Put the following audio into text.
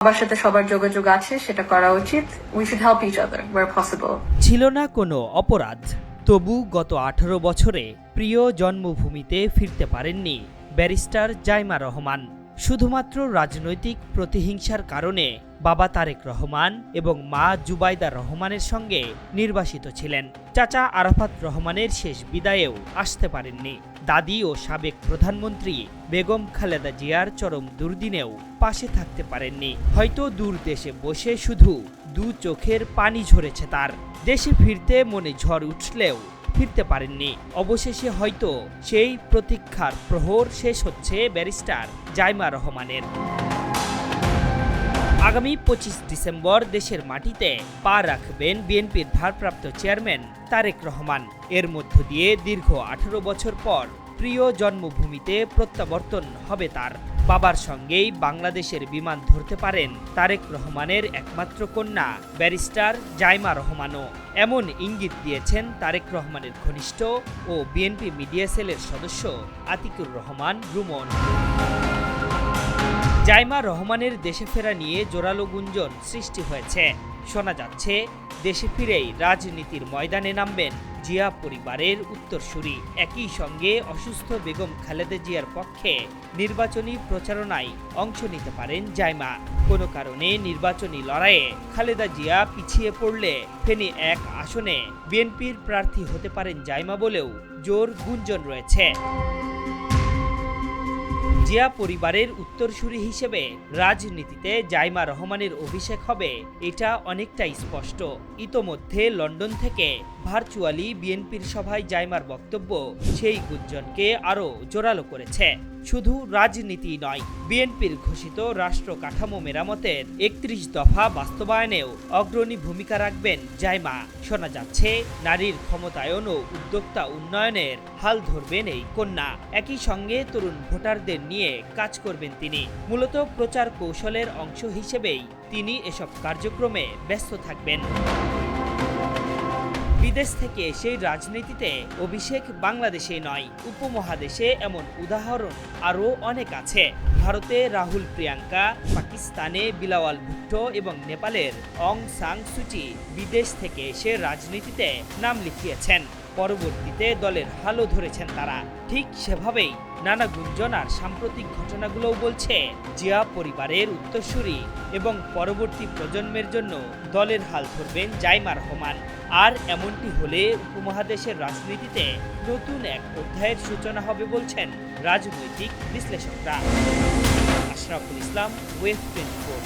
সবার সাথে সবার যোগাযোগ আছে, সেটা করা উচিত। We should help each other where possible. ছিল না কোনো অপরাধ, তবু গত 18 বছরে প্রিয় জন্মভূমিতে ফিরতে পারেননি ব্যারিস্টার জাইমা রহমান। শুধুমাত্র রাজনৈতিক প্রতিহিংসার কারণে বাবা তারেক রহমান এবং মা জুবাইদা রহমানের সঙ্গে নির্বাসিত ছিলেন। চাচা আরাফাত রহমানের শেষ বিদায়েও আসতে পারেননি। দাদি ও সাবেক প্রধানমন্ত্রী বেগম খালেদা জিয়ার চরম দুর্দিনেও পাশে থাকতে পারেননি। হয়তো দূর দেশে বসে শুধু দু চোখের পানি ঝরেছে তার। দেশে ফিরতে মনে ঝড় উঠলেও ফিরতে পারেননি। অবশেষে হয়তো সেই প্রতীক্ষার প্রহর শেষ হচ্ছে ব্যারিস্টার জাইমা রহমানের। আগামী 25 ডিসেম্বর দেশের মাটিতে পা রাখবেন বিএনপির ভারপ্রাপ্ত চেয়ারম্যান তারেক রহমান। এর মধ্য দিয়ে দীর্ঘ 18 বছর পর প্রিয় জন্মভূমিতে প্রত্যাবর্তন হবে তার। বাবার সঙ্গেই বাংলাদেশের বিমান ধরতে পারেন তারেক রহমানের একমাত্র কন্যা ব্যারিস্টার জাইমা রহমানও। এমন ইঙ্গিত দিয়েছেন তারেক রহমানের ঘনিষ্ঠ ও বিএনপি মিডিয়া সেলের সদস্য আতিকুর রহমান রুমন। জাইমা রহমানের দেশে ফেরা নিয়ে জোরালো গুঞ্জন সৃষ্টি হয়েছে। শোনা যাচ্ছে দেশে ফিরেই রাজনীতির ময়দানে নামবেন জিয়া পরিবারের উত্তরসূরি। একই সঙ্গে অসুস্থ বেগম খালেদা জিয়ার পক্ষে নির্বাচনী প্রচারণায় অংশ নিতে পারেন জাইমা। কোনো কারণে নির্বাচনী লড়াইয়ে খালেদা জিয়া পিছিয়ে পড়লে ফেনী 1 আসনে বিএনপির প্রার্থী হতে পারেন জাইমা বলেও জোর গুঞ্জন রয়েছে। জিয়া পরিবারের উত্তরসূরি হিসেবে রাজনীতিতে জাইমা রহমানের অভিষেক হবে, এটা অনেকটাই স্পষ্ট। ইতোমধ্যে লন্ডন থেকে ভার্চুয়ালি বিএনপির সভায় জাইমার বক্তব্য সেই গুঞ্জনকে আরও জোরালো করেছে। শুধু রাজনীতি নয়, বিএনপির ঘোষিত রাষ্ট্র কাঠামো মেরামতের 31 দফা বাস্তবায়নেও অগ্রণী ভূমিকা রাখবেন জাইমা। শোনা যাচ্ছে নারীর ক্ষমতায়ন ও উদ্যোক্তা উন্নয়নের হাল ধরবেন এই কন্যা। একই সঙ্গে তরুণ ভোটারদের নিয়ে কাজ করবেন তিনি। মূলত প্রচার কৌশলের অংশ হিসেবেই তিনি এসব কার্যক্রমে ব্যস্ত থাকবেন। বিদেশ থেকে সেই রাজনীতিতে অভিষেক বাংলাদেশে নয়, উপমহাদেশে এমন উদাহরণ আরও অনেক আছে। ভারতে রাহুল প্রিয়াঙ্কা, পাকিস্তানে বিলাওয়াল ভুট্টো এবং নেপালের অং সান সুচি বিদেশ থেকে এসে রাজনীতিতে নাম লিখিয়েছেন। পরবর্তীতে দলের হালও ধরেছেন তারা। ঠিক সেভাবেই নানা গুঞ্জন আর সাম্প্রতিক ঘটনাগুলোও বলছে জিয়া পরিবারের উত্তরসূরি এবং পরবর্তী প্রজন্মের জন্য দলের হাল ধরবেন জাইমা রহমান। আর এমনটি হলে উপমহাদেশের রাজনীতিতে নতুন এক অধ্যায়ের সূচনা হবে বলছেন রাজনৈতিক বিশ্লেষকরা। আশরাফুল ইসলাম, ওয়েব 24।